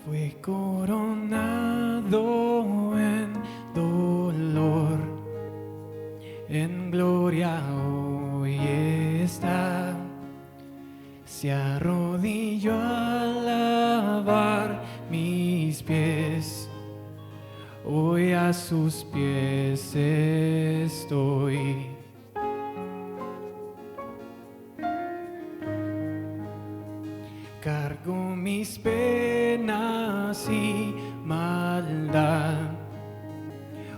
fue coronado en dolor, en gloria hoy está. Se arrodilló a lavar mis pies, hoy a sus pies estoy. Cargo mis penas y maldad,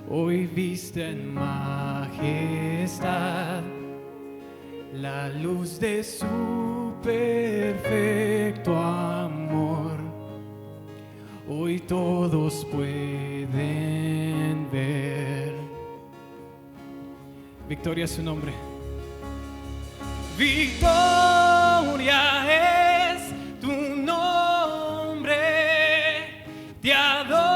hoy viste en majestad la luz de su perfecto amor. Hoy todos pueden ver. Victoria es su nombre. Victoria es tu nombre. Te adoraré,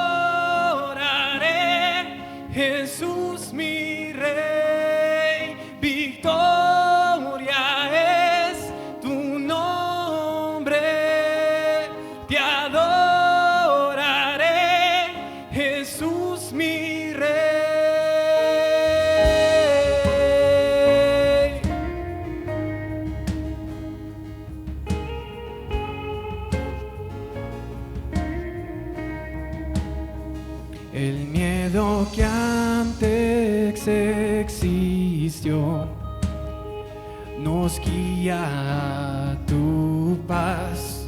Jesús mi Rey. Victoria es tu nombre. Te adoraré, Jesús mi Rey. El miedo que antes existió nos guía a tu paz,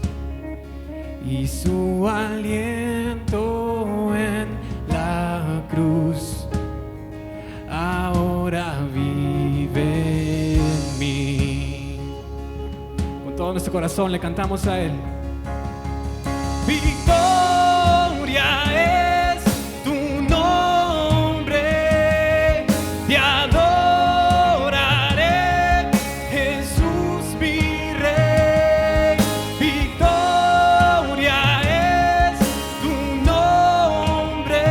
y su aliento en la cruz ahora vive en mí. Con todo nuestro corazón le cantamos a Él. Victoria es tu nombre, te adoraré, Jesús mi Rey. Victoria es tu nombre,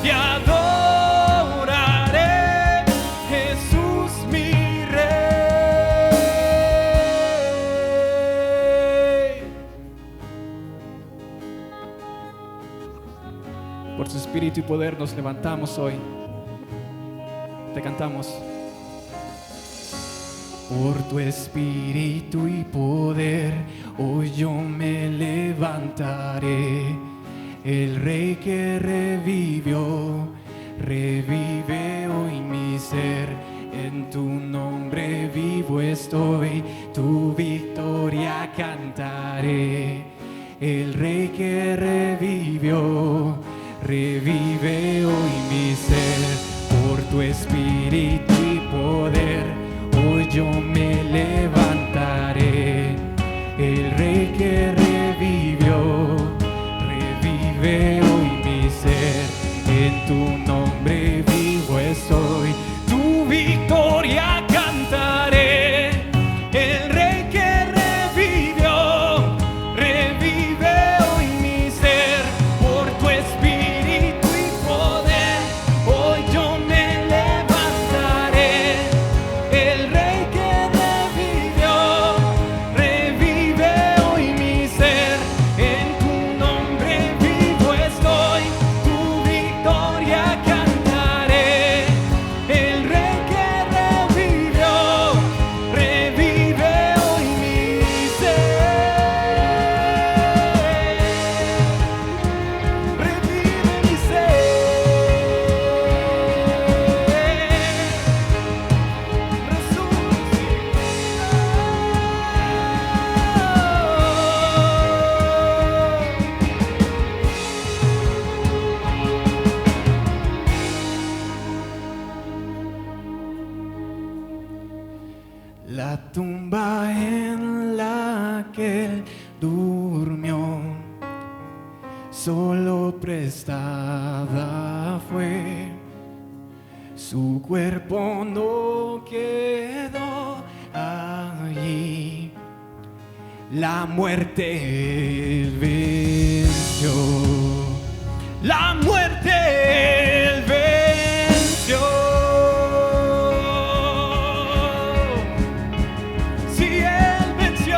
te adoraré, Jesús mi Rey. Por su espíritu y poder nos levantamos hoy. Te cantamos. Por tu espíritu y poder hoy yo me levantaré. El Rey que revivió, revive hoy mi ser. En tu nombre vivo estoy, tu victoria cantaré. El Rey que revivió, revive hoy mi ser. Por tu espíritu y poder hoy yo me levantaré. El Rey que revivió, revive hoy mi ser. En tu nombre vivo estoy, tu victoria cantaré. El Rey que revivió, revive hoy mi ser. Por tu espíritu y poder hoy yo me levantaré. El Rey que revivió, revive hoy mi ser. En tu nombre vivo estoy, tu victoria cantaré. El Rey que revivió, revive hoy mi ser. Revive mi La tumba en la que él durmió solo prestada fue. Su cuerpo no quedó allí. La muerte él venció. La muerte él venció. Sí, él venció.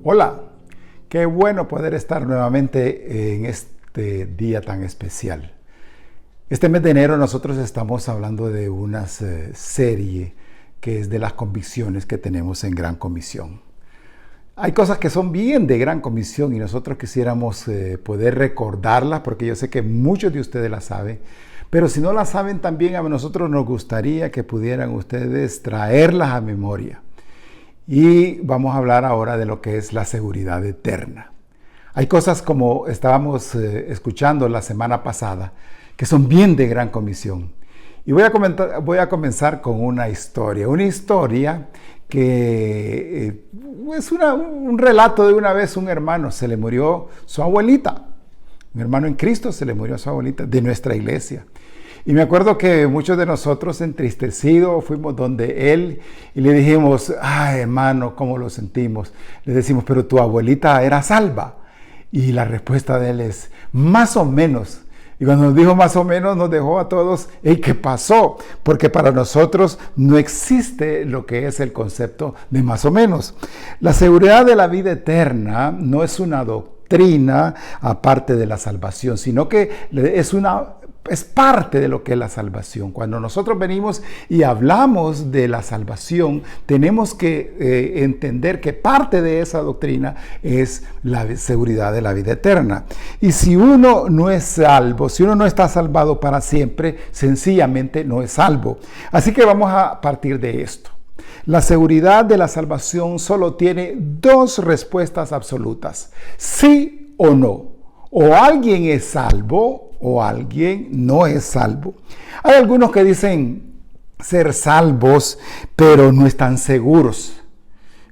Hola, qué bueno poder estar nuevamente en este día tan especial. Este mes de enero nosotros estamos hablando de una serie que es de las convicciones que tenemos en Gran Comisión. Hay cosas que son bien de Gran Comisión y nosotros quisiéramos poder recordarlas porque yo sé que muchos de ustedes las saben, pero si no las saben también a nosotros nos gustaría que pudieran ustedes traerlas a memoria. Y vamos a hablar ahora de lo que es la seguridad eterna. Hay cosas como estábamos escuchando la semana pasada que son bien de Gran Comisión. Y voy a comenzar con una historia que es un relato de una vez un hermano. Se le murió su abuelita. Un hermano en Cristo se le murió a su abuelita de nuestra iglesia. Y me acuerdo que muchos de nosotros entristecidos fuimos donde él y le dijimos, ay hermano, ¿cómo lo sentimos? Le decimos, pero tu abuelita era salva. Y la respuesta de él es, más o menos. Y cuando nos dijo más o menos, nos dejó a todos, ¿y qué pasó? Porque para nosotros no existe lo que es el concepto de más o menos. La seguridad de la vida eterna no es una doctrina aparte de la salvación, sino que es parte de lo que es la salvación. Cuando nosotros venimos y hablamos de la salvación, tenemos que entender que parte de esa doctrina es la seguridad de la vida eterna. Y si uno no es salvo, si uno no está salvado para siempre, sencillamente no es salvo. Así que vamos a partir de esto. La seguridad de la salvación solo tiene dos respuestas absolutas: sí o no. O alguien es salvo o alguien no es salvo. Hay algunos que dicen ser salvos, pero no están seguros.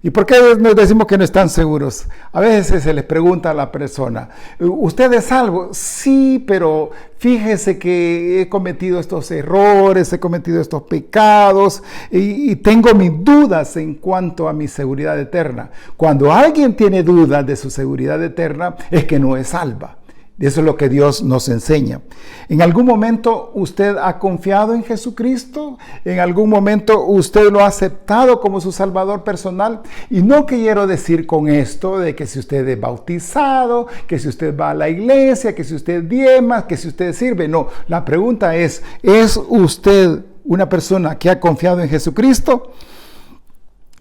¿Y por qué nos decimos que no están seguros? A veces se les pregunta a la persona, ¿usted es salvo? Sí, pero fíjese que he cometido estos errores, he cometido estos pecados y tengo mis dudas en cuanto a mi seguridad eterna. Cuando alguien tiene dudas de su seguridad eterna, es que no es salva. Eso es lo que Dios nos enseña. ¿En algún momento usted ha confiado en Jesucristo? ¿En algún momento usted lo ha aceptado como su Salvador personal? Y no quiero decir con esto de que si usted es bautizado, que si usted va a la iglesia, que si usted diezma, que si usted sirve. No, la pregunta ¿es usted una persona que ha confiado en Jesucristo?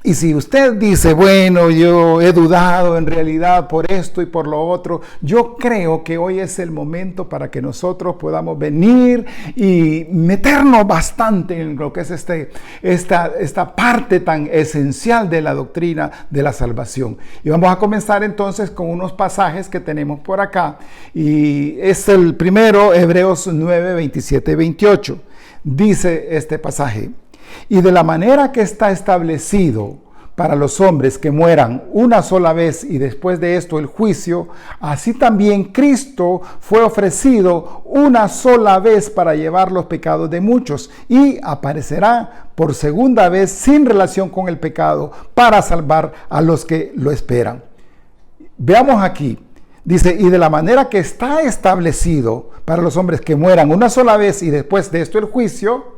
Y si usted dice, bueno, yo he dudado en realidad por esto y por lo otro, yo creo que hoy es el momento para que nosotros podamos venir y meternos bastante en lo que es esta parte tan esencial de la doctrina de la salvación. Y vamos a comenzar entonces con unos pasajes que tenemos por acá. Y es el primero, Hebreos 9, 27 y 28. Dice este pasaje: y de la manera que está establecido para los hombres que mueran una sola vez y después de esto el juicio, así también Cristo fue ofrecido una sola vez para llevar los pecados de muchos y aparecerá por segunda vez sin relación con el pecado para salvar a los que lo esperan. Veamos aquí. Dice, y de la manera que está establecido para los hombres que mueran una sola vez y después de esto el juicio,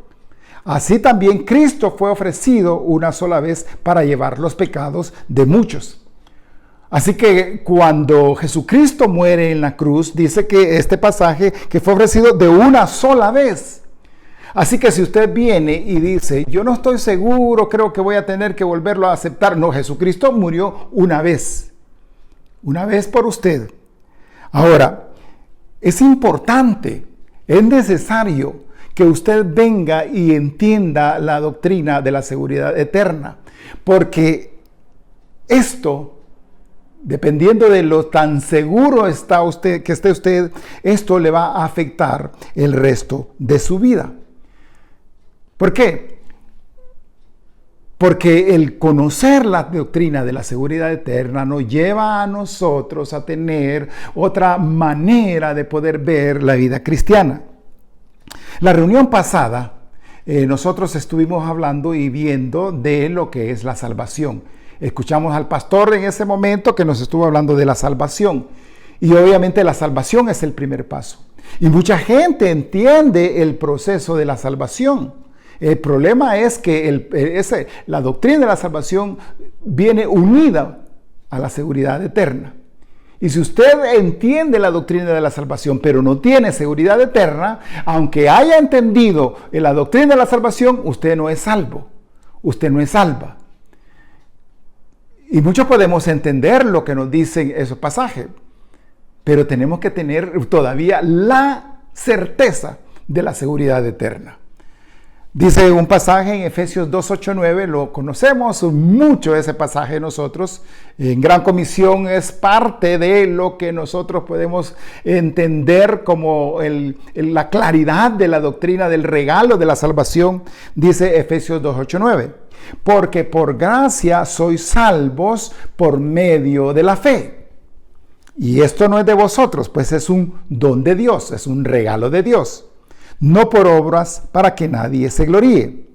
así también Cristo fue ofrecido una sola vez para llevar los pecados de muchos. Así que cuando Jesucristo muere en la cruz, dice que este pasaje que fue ofrecido de una sola vez. Así que si usted viene y dice, yo no estoy seguro, creo que voy a tener que volverlo a aceptar. No, Jesucristo murió una vez por usted. Ahora, es importante, es necesario que usted venga y entienda la doctrina de la seguridad eterna, porque esto, dependiendo de lo tan seguro que esté usted, esto le va a afectar el resto de su vida. ¿Por qué? Porque el conocer la doctrina de la seguridad eterna nos lleva a nosotros a tener otra manera de poder ver la vida cristiana. La reunión pasada, nosotros estuvimos hablando y viendo de lo que es la salvación. Escuchamos al pastor en ese momento que nos estuvo hablando de la salvación. Y obviamente la salvación es el primer paso. Y mucha gente entiende el proceso de la salvación. El problema es que la doctrina de la salvación viene unida a la seguridad eterna. Y si usted entiende la doctrina de la salvación, pero no tiene seguridad eterna, aunque haya entendido la doctrina de la salvación, usted no es salvo. Usted no es salva. Y muchos podemos entender lo que nos dicen esos pasajes, pero tenemos que tener todavía la certeza de la seguridad eterna. Dice un pasaje en Efesios 2, 8, 9, lo conocemos mucho ese pasaje nosotros. En Gran Comisión es parte de lo que nosotros podemos entender como la claridad de la doctrina del regalo de la salvación. Dice Efesios 2, 8, 9. Porque por gracia sois salvos por medio de la fe. Y esto no es de vosotros, pues es un don de Dios, es un regalo de Dios. No por obras para que nadie se gloríe.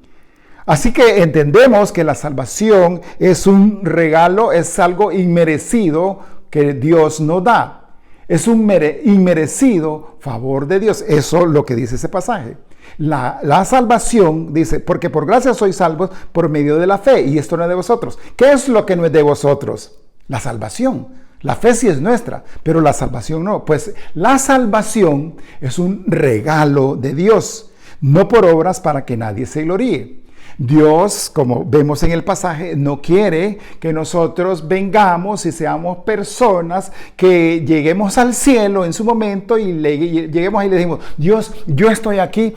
Así que entendemos que la salvación es un regalo, es algo inmerecido que Dios nos da. Es un inmerecido favor de Dios. Eso es lo que dice ese pasaje. La salvación dice, porque por gracia sois salvos por medio de la fe, y esto no es de vosotros. ¿Qué es lo que no es de vosotros? La salvación. La fe sí es nuestra, pero la salvación no. Pues la salvación es un regalo de Dios, no por obras para que nadie se gloríe. Dios, como vemos en el pasaje, no quiere que nosotros vengamos y seamos personas que lleguemos al cielo en su momento y lleguemos y le decimos, Dios, yo estoy aquí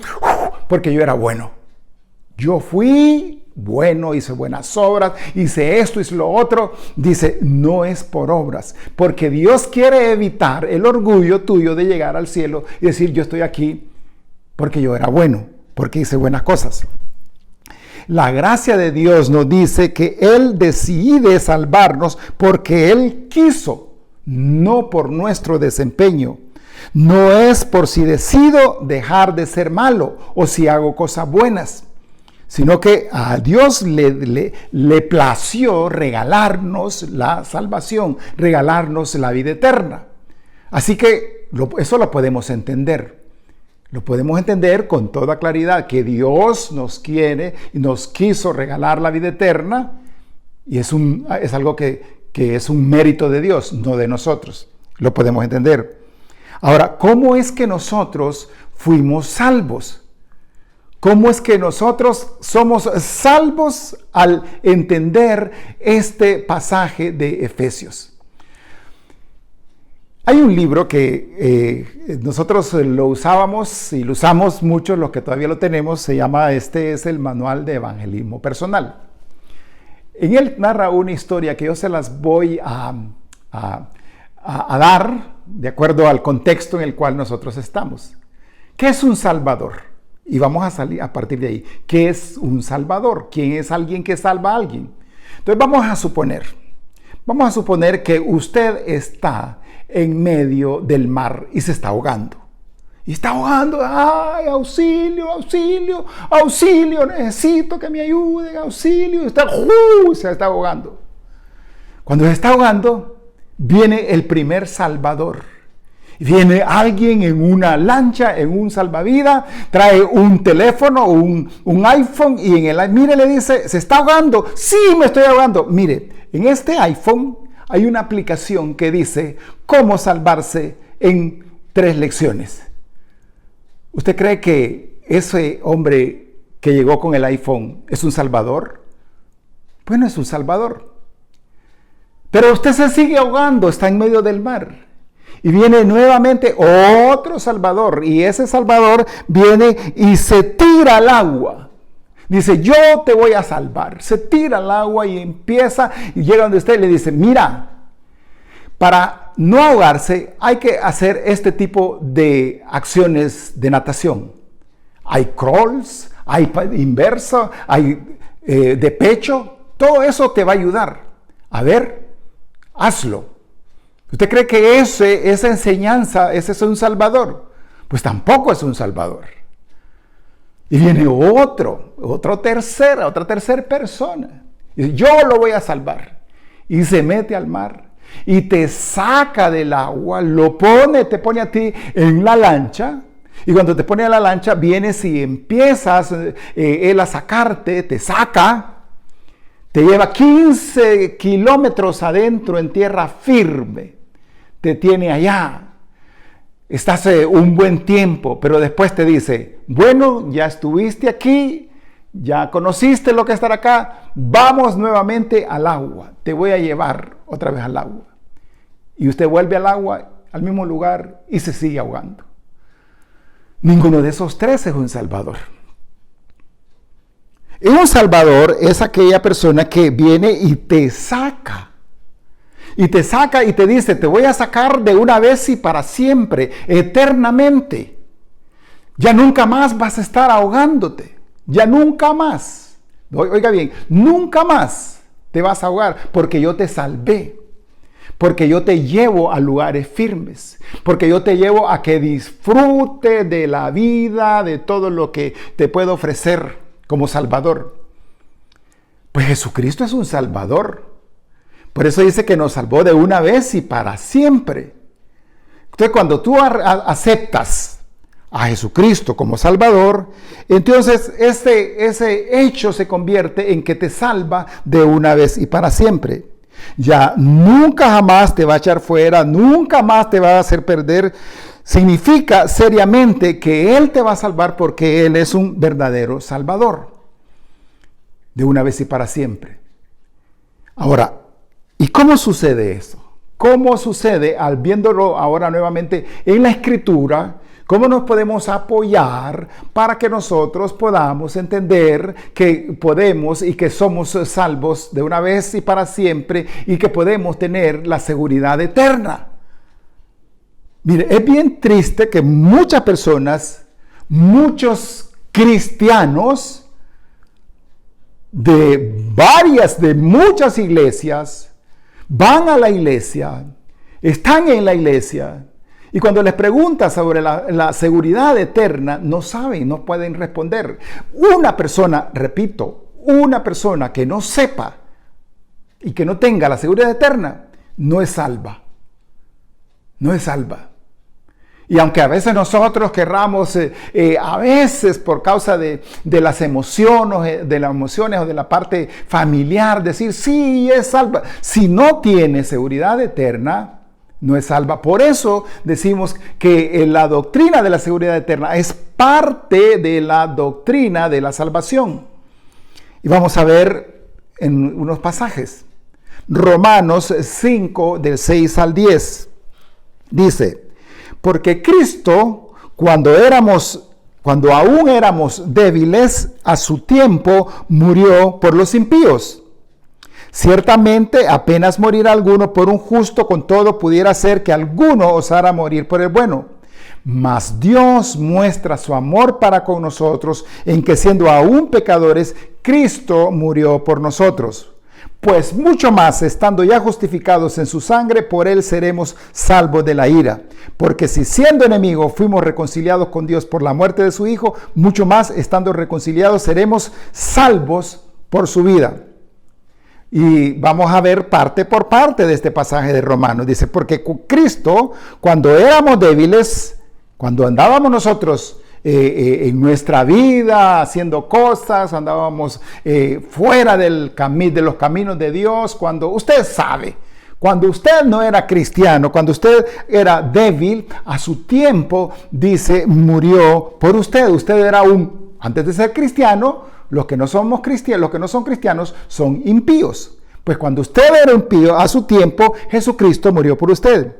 porque yo era bueno. Yo fui bueno, hice buenas obras, hice esto, hice lo otro. Dice, no es por obras, porque Dios quiere evitar el orgullo tuyo de llegar al cielo y decir, yo estoy aquí porque yo era bueno, porque hice buenas cosas. La gracia de Dios nos dice que Él decide salvarnos porque Él quiso, no por nuestro desempeño. No es por si decido dejar de ser malo o si hago cosas buenas, sino que a Dios le plació regalarnos la salvación, regalarnos la vida eterna. Así que eso lo podemos entender. Lo podemos entender con toda claridad, que Dios nos quiere y nos quiso regalar la vida eterna, y es algo que es un mérito de Dios, no de nosotros. Lo podemos entender. Ahora, ¿cómo es que nosotros fuimos salvos? ¿Cómo es que nosotros somos salvos al entender este pasaje de Efesios? Hay un libro que nosotros lo usábamos y lo usamos mucho, los que todavía lo tenemos, se llama, este es el Manual de Evangelismo Personal. En él narra una historia que yo se las voy a dar de acuerdo al contexto en el cual nosotros estamos. ¿Qué es un salvador? Y vamos a salir a partir de ahí. ¿Qué es un salvador? ¿Quién es alguien que salva a alguien? Entonces vamos a suponer que usted está en medio del mar y se está ahogando. Y está ahogando, ¡ay, auxilio, auxilio, auxilio! Necesito que me ayuden, auxilio. Se está ahogando. Cuando se está ahogando, viene el primer salvador. Viene alguien en una lancha, en un salvavidas, trae un teléfono, un iPhone, y mire, le dice, ¿se está ahogando? Sí, me estoy ahogando. Mire, en este iPhone hay una aplicación que dice cómo salvarse en 3 lecciones. ¿Usted cree que ese hombre que llegó con el iPhone es un salvador? Bueno, es un salvador. Pero usted se sigue ahogando, está en medio del mar. Y viene nuevamente otro salvador. Y ese salvador viene y se tira al agua. Dice, yo te voy a salvar. Se tira al agua y empieza y llega donde usted y le dice, mira, para no ahogarse hay que hacer este tipo de acciones de natación. Hay crawls, hay inverso, hay de pecho. Todo eso te va a ayudar. A ver, hazlo. ¿Usted cree que esa enseñanza, ese es un salvador? Pues tampoco es un salvador. Y viene otra tercera persona. Y dice, yo lo voy a salvar. Y se mete al mar y te saca del agua, te pone a ti en la lancha. Y cuando te pone a la lancha, vienes y empiezas él a sacarte, te saca, Te lleva 15 kilómetros adentro en tierra firme. Te tiene allá. Estás un buen tiempo, pero después te dice, bueno, ya estuviste aquí, ya conociste lo que es estar acá, vamos nuevamente al agua. Te voy a llevar otra vez al agua. Y usted vuelve al agua, al mismo lugar, y se sigue ahogando. Ninguno de esos tres es un salvador. Un salvador es aquella persona que viene y te saca. Y te saca y te dice, te voy a sacar de una vez y para siempre, eternamente. Ya nunca más vas a estar ahogándote. Ya nunca más. Oiga bien, nunca más te vas a ahogar porque yo te salvé. Porque yo te llevo a lugares firmes. Porque yo te llevo a que disfrute de la vida, de todo lo que te puedo ofrecer como Salvador. Pues Jesucristo es un Salvador. Por eso dice que nos salvó de una vez y para siempre. Entonces, cuando tú aceptas a Jesucristo como Salvador, entonces ese hecho se convierte en que te salva de una vez y para siempre. Ya nunca jamás te va a echar fuera, nunca más te va a hacer perder. Significa seriamente que Él te va a salvar porque Él es un verdadero Salvador. De una vez y para siempre. Ahora, ¿y cómo sucede eso? ¿Cómo sucede al viéndolo ahora nuevamente en la Escritura? ¿Cómo nos podemos apoyar para que nosotros podamos entender que podemos y que somos salvos de una vez y para siempre y que podemos tener la seguridad eterna? Mire, es bien triste que muchas personas, muchos cristianos de muchas iglesias, van a la iglesia, están en la iglesia, y cuando les preguntas sobre la seguridad eterna, no saben, no pueden responder. Una persona, repito, una persona que no sepa y que no tenga la seguridad eterna, no es salva. No es salva. Y aunque a veces nosotros querramos, a veces por causa de las emociones, o de la parte familiar, decir, sí, es salva. Si no tiene seguridad eterna, no es salva. Por eso decimos que la doctrina de la seguridad eterna es parte de la doctrina de la salvación. Y vamos a ver en unos pasajes. Romanos 5, del 6 al 10, dice, porque Cristo, cuando aún éramos débiles, a su tiempo murió por los impíos. Ciertamente, apenas morirá alguno por un justo, con todo pudiera ser que alguno osara morir por el bueno. Mas Dios muestra su amor para con nosotros, en que siendo aún pecadores, Cristo murió por nosotros. Pues mucho más, estando ya justificados en su sangre, por él seremos salvos de la ira. Porque si siendo enemigos fuimos reconciliados con Dios por la muerte de su Hijo, mucho más, estando reconciliados, seremos salvos por su vida. Y vamos a ver parte por parte de este pasaje de Romanos. Dice, porque Cristo, cuando éramos débiles, cuando andábamos nosotros en nuestra vida haciendo cosas, andábamos fuera de los caminos de Dios, cuando usted sabe, cuando usted no era cristiano, cuando usted era débil, a su tiempo, dice, murió por usted. Usted era antes de ser cristiano, los que no somos cristianos, los que no son cristianos son impíos. Pues cuando usted era impío, a su tiempo, Jesucristo murió por usted.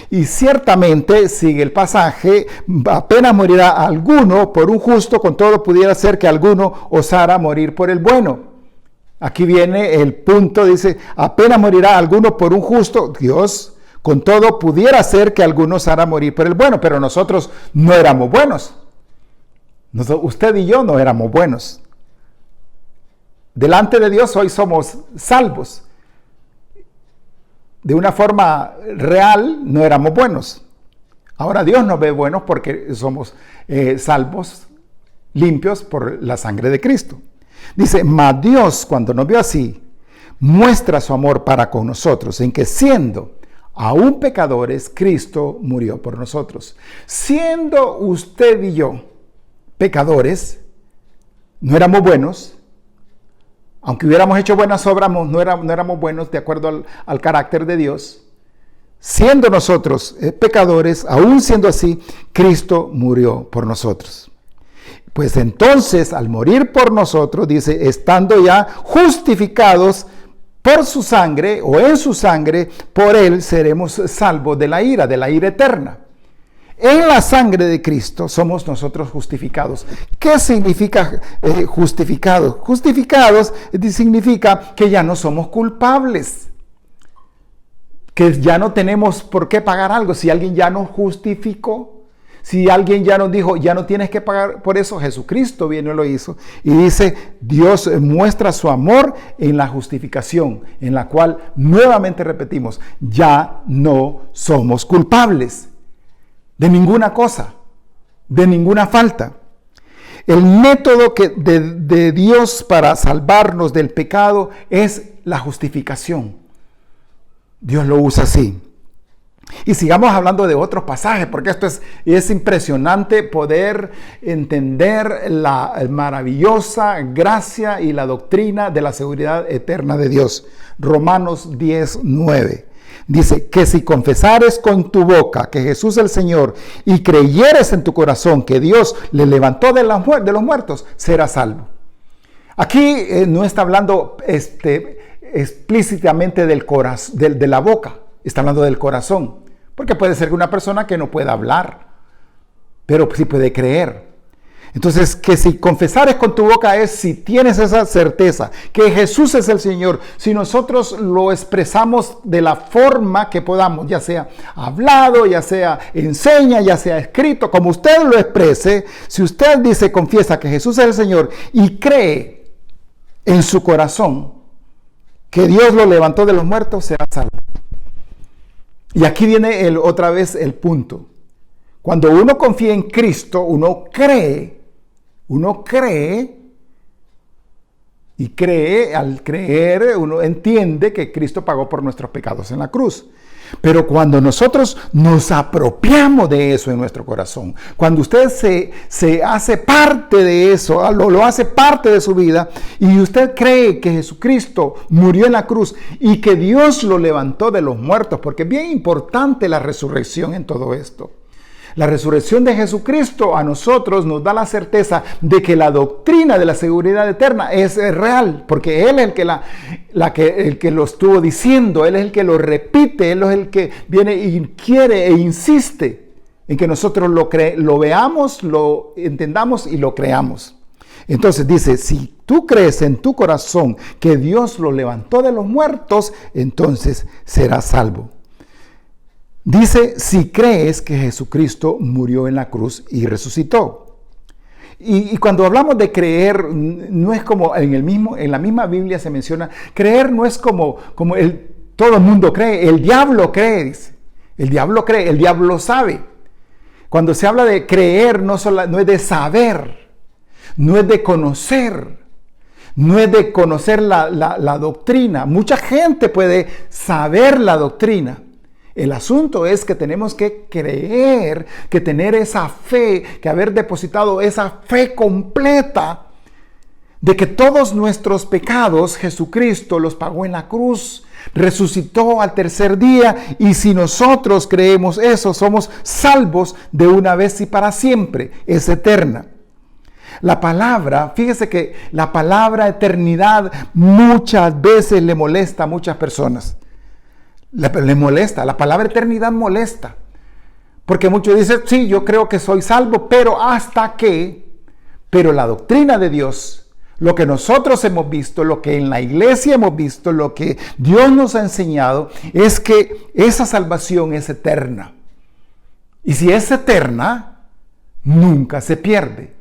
Y ciertamente, sigue el pasaje, apenas morirá alguno por un justo, con todo pudiera ser que alguno osara morir por el bueno. Aquí viene el punto, dice, apenas morirá alguno por un justo, Dios, con todo pudiera ser que alguno osara morir por el bueno, pero nosotros no éramos buenos. Usted y yo no éramos buenos. Delante de Dios hoy somos salvos. De una forma real no éramos buenos. Ahora Dios nos ve buenos porque somos salvos, limpios por la sangre de Cristo. Dice, mas Dios, cuando nos vio así, muestra su amor para con nosotros, en que siendo aún pecadores, Cristo murió por nosotros. Siendo usted y yo pecadores, no éramos buenos, aunque hubiéramos hecho buenas obras, no éramos buenos de acuerdo al carácter de Dios. Siendo nosotros pecadores, aún siendo así, Cristo murió por nosotros. Pues entonces, al morir por nosotros, dice, estando ya justificados por su sangre o en su sangre, por él seremos salvos de la ira eterna. En la sangre de Cristo somos nosotros justificados. ¿Qué significa justificados? Justificados significa que ya no somos culpables, que ya no tenemos por qué pagar algo. Si alguien ya nos justificó, si alguien ya nos dijo, ya no tienes que pagar por eso, Jesucristo vino y lo hizo. Y dice, Dios muestra su amor en la justificación, en la cual, nuevamente repetimos, ya no somos culpables de ninguna cosa, de ninguna falta. El método de Dios para salvarnos del pecado es la justificación. Dios lo usa así. Y sigamos hablando de otros pasajes, porque esto es impresionante poder entender la maravillosa gracia y la doctrina de la seguridad eterna de Dios. Romanos 10:9. Dice que si confesares con tu boca que Jesús es el Señor y creyeres en tu corazón que Dios le levantó de los muertos, serás salvo. Aquí no está hablando explícitamente de la boca. Está hablando del corazón, porque puede ser que una persona que no pueda hablar, pero sí puede creer. Entonces, que si confesares con tu boca es si tienes esa certeza que Jesús es el Señor, si nosotros lo expresamos de la forma que podamos, ya sea hablado, ya sea enseña, ya sea escrito, como usted lo exprese, si usted dice, confiesa que Jesús es el Señor y cree en su corazón que Dios lo levantó de los muertos, será salvo. Y aquí viene otra vez el punto. Cuando uno confía en Cristo, uno cree, y cree, al creer, uno entiende que Cristo pagó por nuestros pecados en la cruz. Pero cuando nosotros nos apropiamos de eso en nuestro corazón, cuando usted se hace parte de eso, lo hace parte de su vida, y usted cree que Jesucristo murió en la cruz y que Dios lo levantó de los muertos, porque es bien importante la resurrección en todo esto. La resurrección de Jesucristo a nosotros nos da la certeza de que la doctrina de la seguridad eterna es real, porque Él es el que lo estuvo diciendo, Él es el que lo repite, Él es el que viene y quiere e insiste en que nosotros lo veamos, lo entendamos y lo creamos. Entonces dice, si tú crees en tu corazón que Dios lo levantó de los muertos, entonces serás salvo. Dice, si crees que Jesucristo murió en la cruz y resucitó. Y cuando hablamos de creer, no es como en la misma Biblia se menciona, creer no es como todo el mundo cree, el diablo cree, dice. El diablo cree, el diablo sabe. Cuando se habla de creer, no es de saber, no es de conocer. No es de conocer la doctrina. Mucha gente puede saber la doctrina. El asunto es que tenemos que creer, que tener esa fe, que haber depositado esa fe completa de que todos nuestros pecados Jesucristo los pagó en la cruz, resucitó al tercer día, y si nosotros creemos eso, somos salvos de una vez y para siempre, es eterna. La palabra, fíjese que la palabra eternidad muchas veces le molesta a muchas personas. Le molesta, la palabra eternidad molesta, porque muchos dicen, sí, yo creo que soy salvo, pero pero la doctrina de Dios, lo que nosotros hemos visto, lo que en la iglesia hemos visto, lo que Dios nos ha enseñado, es que esa salvación es eterna, y si es eterna, nunca se pierde.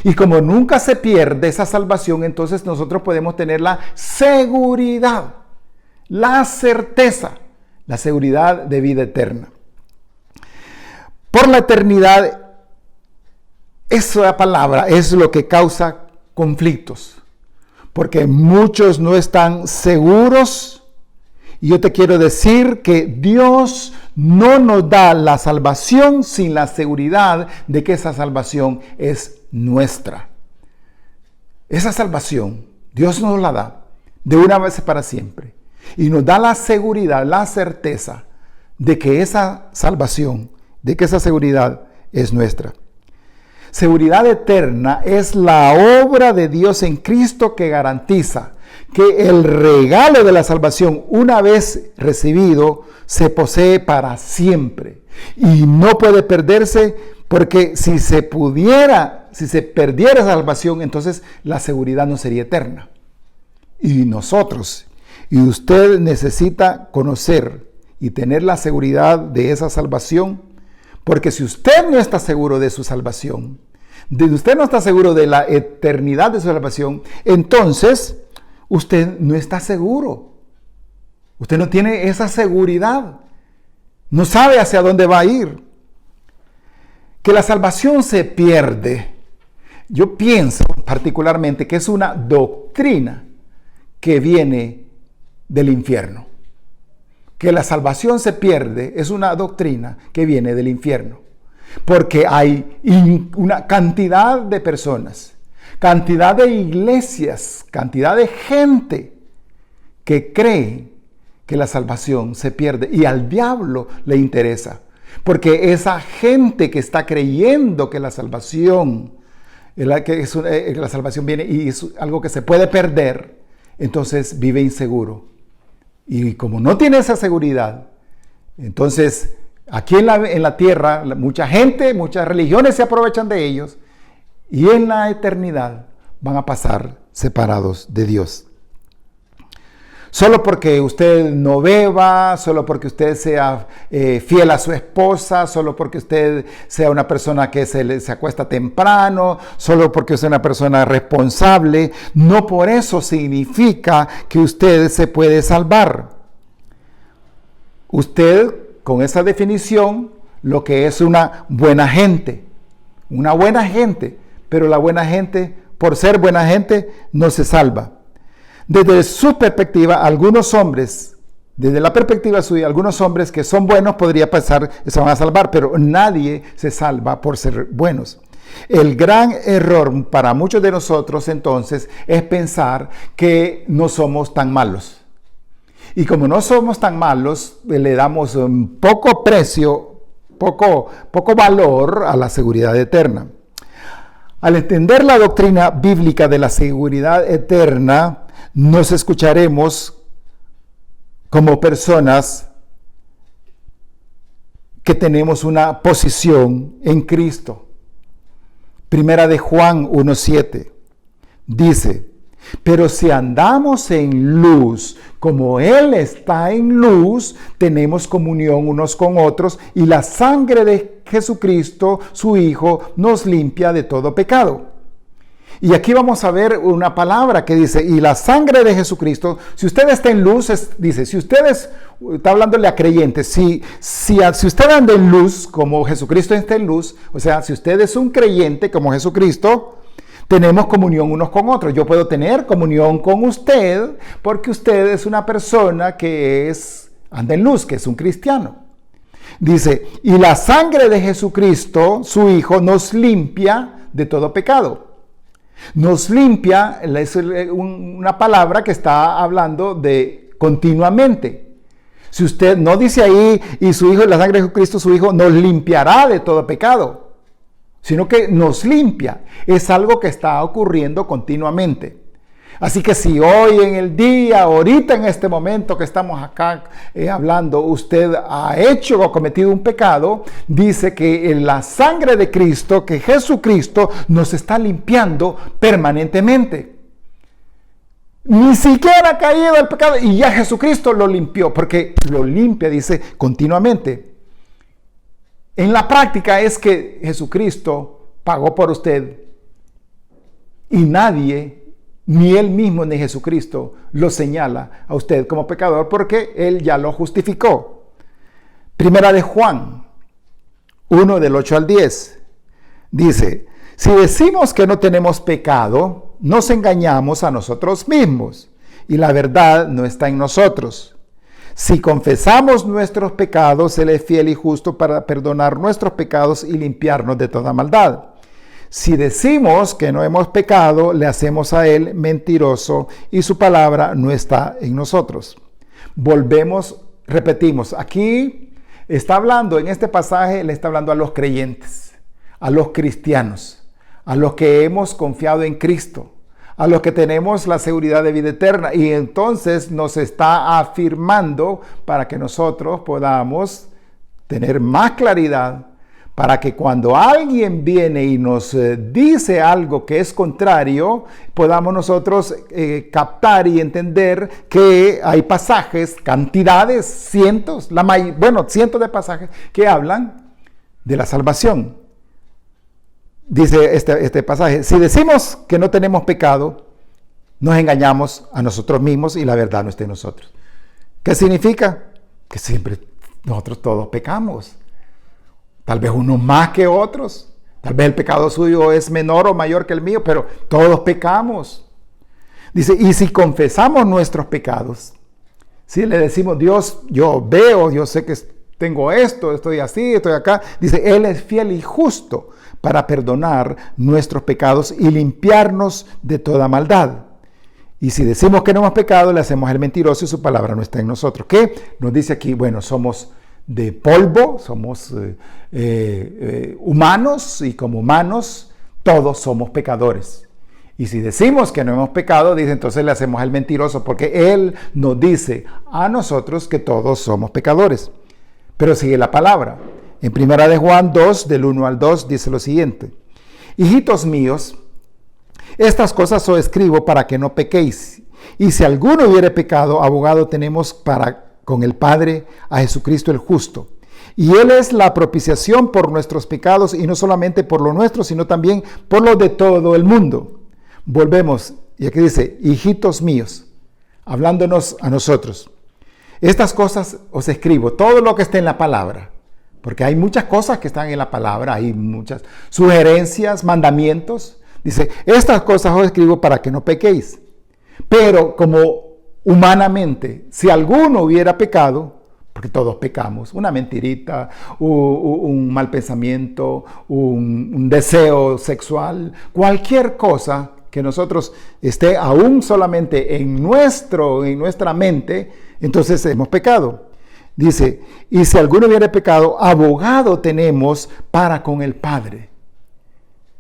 Y como nunca se pierde esa salvación, entonces nosotros podemos tener la seguridad, la certeza, la seguridad de vida eterna. Por la eternidad, esa palabra es lo que causa conflictos, porque muchos no están seguros. Y yo te quiero decir que Dios no nos da la salvación sin la seguridad de que esa salvación es nuestra. Esa salvación Dios nos la da de una vez para siempre. Y nos da la seguridad, la certeza de que esa salvación, de que esa seguridad es nuestra. Seguridad eterna es la obra de Dios en Cristo que garantiza que el regalo de la salvación, una vez recibido, se posee para siempre y no puede perderse, porque si se perdiera esa salvación, entonces la seguridad no sería eterna. Y nosotros, y usted necesita conocer y tener la seguridad de esa salvación, porque si usted no está seguro de su salvación, usted no está seguro de la eternidad de su salvación, entonces usted no está seguro. Usted no tiene esa seguridad. No sabe hacia dónde va a ir. Que la salvación se pierde. Yo pienso particularmente que es una doctrina que viene del infierno. Que la salvación se pierde es una doctrina que viene del infierno. Porque hay una cantidad de personas, cantidad de iglesias, cantidad de gente que cree que la salvación se pierde, y al diablo le interesa, porque esa gente que está creyendo que la salvación viene y es algo que se puede perder, entonces vive inseguro. Y como no tiene esa seguridad, entonces aquí en la tierra mucha gente, muchas religiones se aprovechan de ellos, y en la eternidad van a pasar separados de Dios. Solo porque usted no beba, solo porque usted sea fiel a su esposa, solo porque usted sea una persona que se acuesta temprano, solo porque usted es una persona responsable, no por eso significa que usted se puede salvar. Usted, con esa definición, lo que es una buena gente, pero la buena gente, por ser buena gente, no se salva. Desde su perspectiva, algunos hombres, desde la perspectiva suya, algunos hombres que son buenos podría pensar que se van a salvar, pero nadie se salva por ser buenos. El gran error para muchos de nosotros entonces es pensar que no somos tan malos. Y como no somos tan malos, le damos poco precio, poco valor a la seguridad eterna. Al entender la doctrina bíblica de la seguridad eterna, nos escucharemos como personas que tenemos una posición en Cristo. Primera de Juan 1:7 dice: pero si andamos en luz, como Él está en luz, tenemos comunión unos con otros, y la sangre de Jesucristo, su Hijo, nos limpia de todo pecado. Y aquí vamos a ver una palabra que dice, y la sangre de Jesucristo. Si usted está en luz, dice, si ustedes, está hablándole a creyentes, si usted anda en luz, como Jesucristo está en luz, o sea, si usted es un creyente como Jesucristo, tenemos comunión unos con otros. Yo puedo tener comunión con usted porque usted es una persona que anda en luz, que es un cristiano. Dice, y la sangre de Jesucristo, su Hijo, nos limpia de todo pecado. Nos limpia, es una palabra que está hablando de continuamente. Si usted no dice ahí, y su Hijo, la sangre de Jesucristo, su Hijo, nos limpiará de todo pecado, sino que nos limpia. Es algo que está ocurriendo continuamente. Así que si hoy en el día, ahorita en este momento que estamos acá hablando, usted ha hecho o cometido un pecado, dice que en la sangre de Cristo, que Jesucristo nos está limpiando permanentemente. Ni siquiera ha caído el pecado y ya Jesucristo lo limpió, porque lo limpia, dice, continuamente. En la práctica es que Jesucristo pagó por usted y nadie, ni Él mismo ni Jesucristo, lo señala a usted como pecador porque Él ya lo justificó. Primera de Juan 1 del 8 al 10 dice, si decimos que no tenemos pecado, nos engañamos a nosotros mismos y la verdad no está en nosotros. Si confesamos nuestros pecados, Él es fiel y justo para perdonar nuestros pecados y limpiarnos de toda maldad. Si decimos que no hemos pecado, le hacemos a Él mentiroso y su palabra no está en nosotros. Repetimos, aquí está hablando, en este pasaje le está hablando a los creyentes, a los cristianos, a los que hemos confiado en Cristo, a los que tenemos la seguridad de vida eterna. Y entonces nos está afirmando para que nosotros podamos tener más claridad, para que cuando alguien viene y nos dice algo que es contrario, podamos nosotros captar y entender que hay pasajes, cantidades, cientos de pasajes que hablan de la salvación. Dice este pasaje, si decimos que no tenemos pecado, nos engañamos a nosotros mismos y la verdad no está en nosotros. ¿Qué significa? Que siempre nosotros todos pecamos. Tal vez unos más que otros. Tal vez el pecado suyo es menor o mayor que el mío, pero todos pecamos. Dice, y si confesamos nuestros pecados, si le decimos, Dios, yo sé que tengo esto, estoy así, estoy acá. Dice, Él es fiel y justo para perdonar nuestros pecados y limpiarnos de toda maldad. Y si decimos que no hemos pecado, le hacemos el mentiroso y su palabra no está en nosotros. ¿Qué nos dice aquí? Bueno, somos de polvo, somos humanos y como humanos todos somos pecadores. Y si decimos que no hemos pecado, dice, entonces le hacemos el mentiroso, porque Él nos dice a nosotros que todos somos pecadores. Pero sigue la palabra. En 1 de Juan 2, del 1 al 2, dice lo siguiente: hijitos míos, estas cosas os escribo para que no pequéis. Y si alguno hubiere pecado, abogado tenemos con el Padre, a Jesucristo el justo. Y Él es la propiciación por nuestros pecados, y no solamente por los nuestros, sino también por los de todo el mundo. Volvemos, y aquí dice, hijitos míos, hablándonos a nosotros. Estas cosas os escribo, todo lo que esté en la palabra, porque hay muchas cosas que están en la palabra, hay muchas sugerencias, mandamientos. Dice, estas cosas os escribo para que no pequéis. Pero como humanamente, si alguno hubiera pecado, porque todos pecamos, una mentirita, un mal pensamiento, un deseo sexual, cualquier cosa que nosotros esté aún solamente en nuestra mente, entonces hemos pecado. Dice, y si alguno hubiera pecado, abogado tenemos para con el Padre.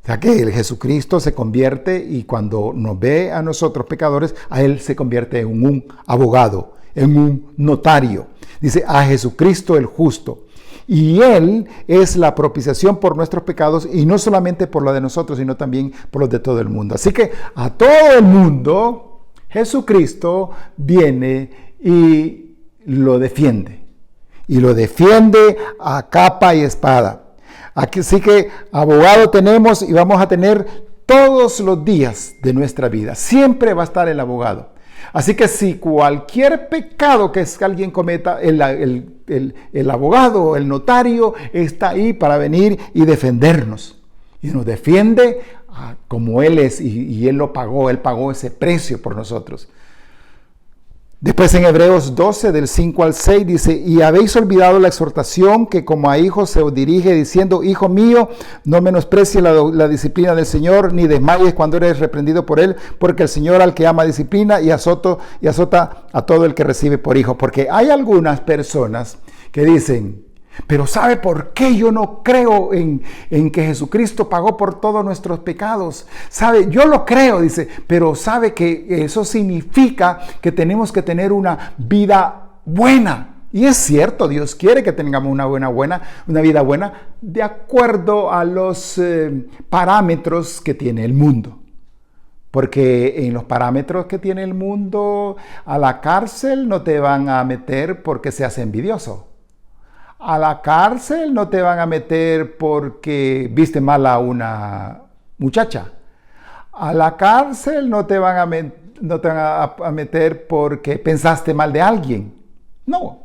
O sea que el Jesucristo se convierte, y cuando nos ve a nosotros pecadores, a Él se convierte en un abogado, en un notario. Dice, a Jesucristo el justo. Y Él es la propiciación por nuestros pecados, y no solamente por los de nosotros, sino también por los de todo el mundo. Así que a todo el mundo, Jesucristo viene y lo defiende. Y lo defiende a capa y espada. Así que abogado tenemos, y vamos a tener todos los días de nuestra vida. Siempre va a estar el abogado. Así que si cualquier pecado que alguien cometa, el abogado, el notario, está ahí para venir y defendernos. Y nos defiende como Él es, y Él lo pagó, Él pagó ese precio por nosotros. Después en Hebreos 12, del 5 al 6, dice, y habéis olvidado la exhortación que como a hijos se os dirige, diciendo, hijo mío, no menosprecies la disciplina del Señor, ni desmayes cuando eres reprendido por Él, porque el Señor al que ama disciplina y azota a todo el que recibe por hijo. Porque hay algunas personas que dicen, pero ¿sabe por qué yo no creo en que Jesucristo pagó por todos nuestros pecados? ¿Sabe? Yo lo creo, dice, pero ¿sabe que eso significa que tenemos que tener una vida buena? Y es cierto, Dios quiere que tengamos una vida buena, de acuerdo a los parámetros que tiene el mundo. Porque en los parámetros que tiene el mundo, a la cárcel no te van a meter porque seas envidioso. A la cárcel no te van a meter porque viste mal a una muchacha. A la cárcel no te van a meter porque pensaste mal de alguien. No,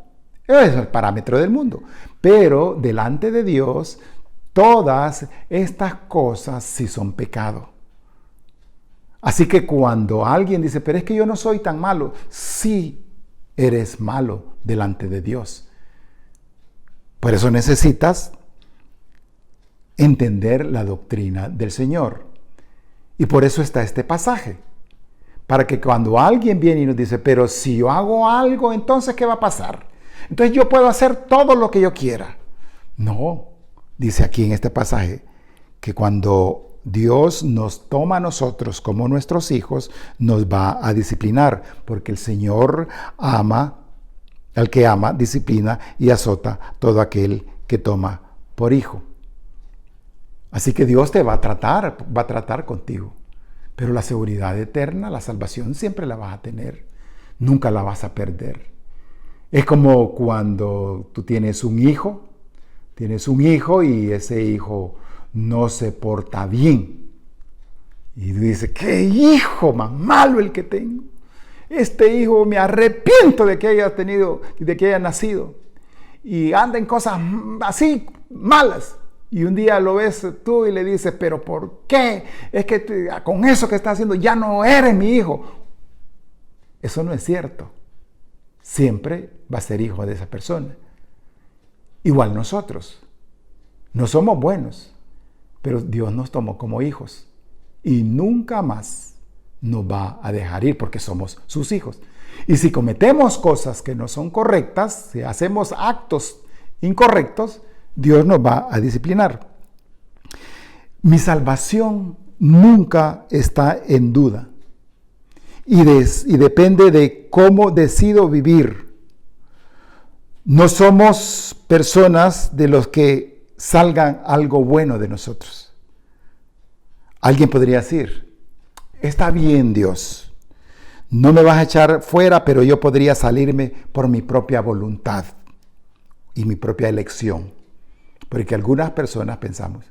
ese es el parámetro del mundo. Pero delante de Dios, todas estas cosas sí son pecado. Así que cuando alguien dice, pero es que yo no soy tan malo, sí eres malo delante de Dios. Por eso necesitas entender la doctrina del Señor. Y por eso está este pasaje. Para que cuando alguien viene y nos dice, pero si yo hago algo, entonces ¿qué va a pasar? Entonces yo puedo hacer todo lo que yo quiera. No, dice aquí en este pasaje, que cuando Dios nos toma a nosotros como nuestros hijos, nos va a disciplinar, porque el Señor ama, al que ama, disciplina y azota todo aquel que toma por hijo. Así que Dios te va a tratar contigo. Pero la seguridad eterna, la salvación, siempre la vas a tener. Nunca la vas a perder. Es como cuando tú tienes un hijo y ese hijo no se porta bien. Y tú dices, ¡qué hijo más malo el que tengo! Este hijo me arrepiento de que haya tenido, de que haya nacido. Y anda en cosas así malas. Y un día lo ves tú y le dices, ¿pero por qué? Es que con eso que estás haciendo ya no eres mi hijo. Eso no es cierto. Siempre va a ser hijo de esa persona. Igual nosotros. No somos buenos, pero Dios nos tomó como hijos. Y nunca más nos va a dejar ir porque somos sus hijos. Y si cometemos cosas que no son correctas, si hacemos actos incorrectos, Dios nos va a disciplinar. Mi salvación nunca está en duda y depende de cómo decido vivir. No somos personas de los que salgan algo bueno de nosotros. Alguien podría decir, está bien Dios, no me vas a echar fuera, pero yo podría salirme por mi propia voluntad y mi propia elección. Porque algunas personas pensamos,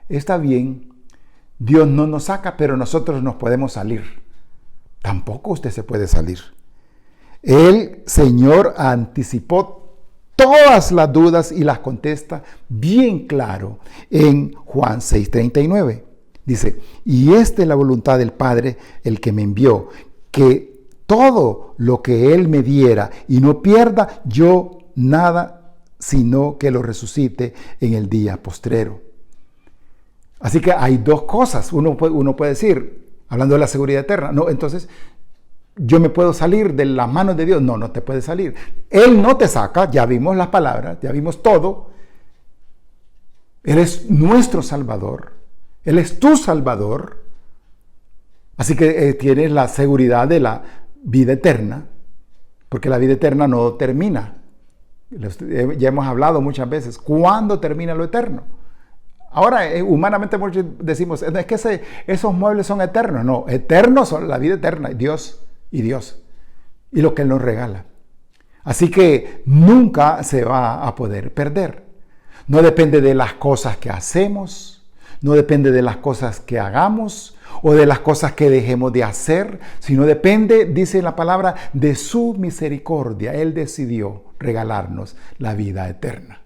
está bien, Dios no nos saca, pero nosotros nos podemos salir. Tampoco usted se puede salir. El Señor anticipó todas las dudas y las contesta bien claro en Juan 6:39. Dice, y esta es la voluntad del Padre, el que me envió, que todo lo que Él me diera y no pierda yo nada, sino que lo resucite en el día postrero. Así que hay dos cosas. Uno puede decir, hablando de la seguridad eterna, no, entonces yo me puedo salir de las manos de Dios. No, no te puedes salir. Él no te saca, ya vimos las palabras, ya vimos todo. Él es nuestro Salvador. Él es tu Salvador. Así que tienes la seguridad de la vida eterna, porque la vida eterna no termina. Ya hemos hablado muchas veces, ¿cuándo termina lo eterno? Ahora, humanamente muchos decimos, es que esos muebles son eternos. No, eternos son la vida eterna, Dios y lo que Él nos regala. Así que nunca se va a poder perder. No depende de las cosas que hacemos, no depende de las cosas que hagamos o de las cosas que dejemos de hacer, sino depende, dice la palabra, de su misericordia. Él decidió regalarnos la vida eterna.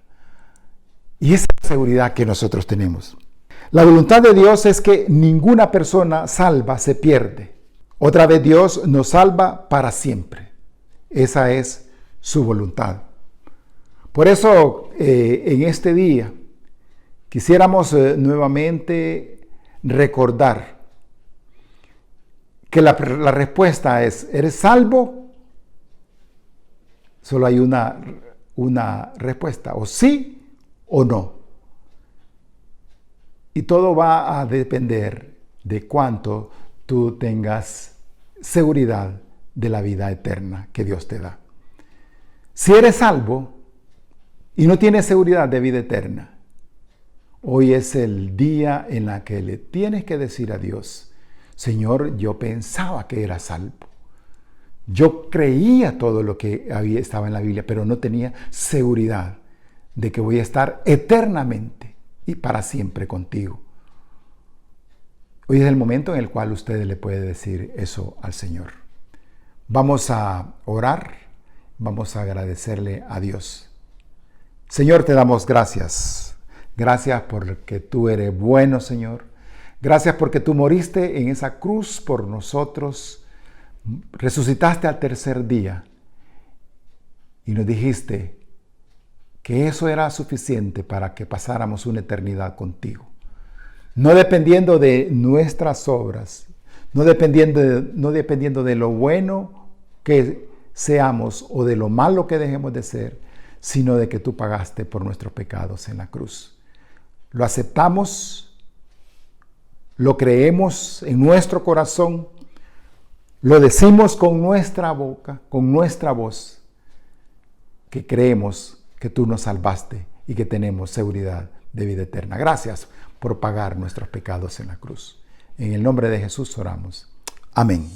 Y esa es la seguridad que nosotros tenemos. La voluntad de Dios es que ninguna persona salva se pierde. Otra vez Dios nos salva para siempre. Esa es su voluntad. Por eso en este día quisiéramos nuevamente recordar que la respuesta es, ¿eres salvo? Solo hay una respuesta, o sí o no. Y todo va a depender de cuánto tú tengas seguridad de la vida eterna que Dios te da. Si eres salvo y no tienes seguridad de vida eterna, hoy es el día en el que le tienes que decir a Dios, Señor, yo pensaba que era salvo. Yo creía todo lo que estaba en la Biblia, pero no tenía seguridad de que voy a estar eternamente y para siempre contigo. Hoy es el momento en el cual usted le puede decir eso al Señor. Vamos a orar, vamos a agradecerle a Dios. Señor, te damos gracias. Gracias porque tú eres bueno, Señor. Gracias porque tú moriste en esa cruz por nosotros. Resucitaste al tercer día y nos dijiste que eso era suficiente para que pasáramos una eternidad contigo. no dependiendo de nuestras obras, no dependiendo de lo bueno que seamos o de lo malo que dejemos de ser, sino de que tú pagaste por nuestros pecados en la cruz. Lo aceptamos, lo creemos en nuestro corazón, lo decimos con nuestra boca, con nuestra voz, que creemos que tú nos salvaste y que tenemos seguridad de vida eterna. Gracias por pagar nuestros pecados en la cruz. En el nombre de Jesús oramos. Amén.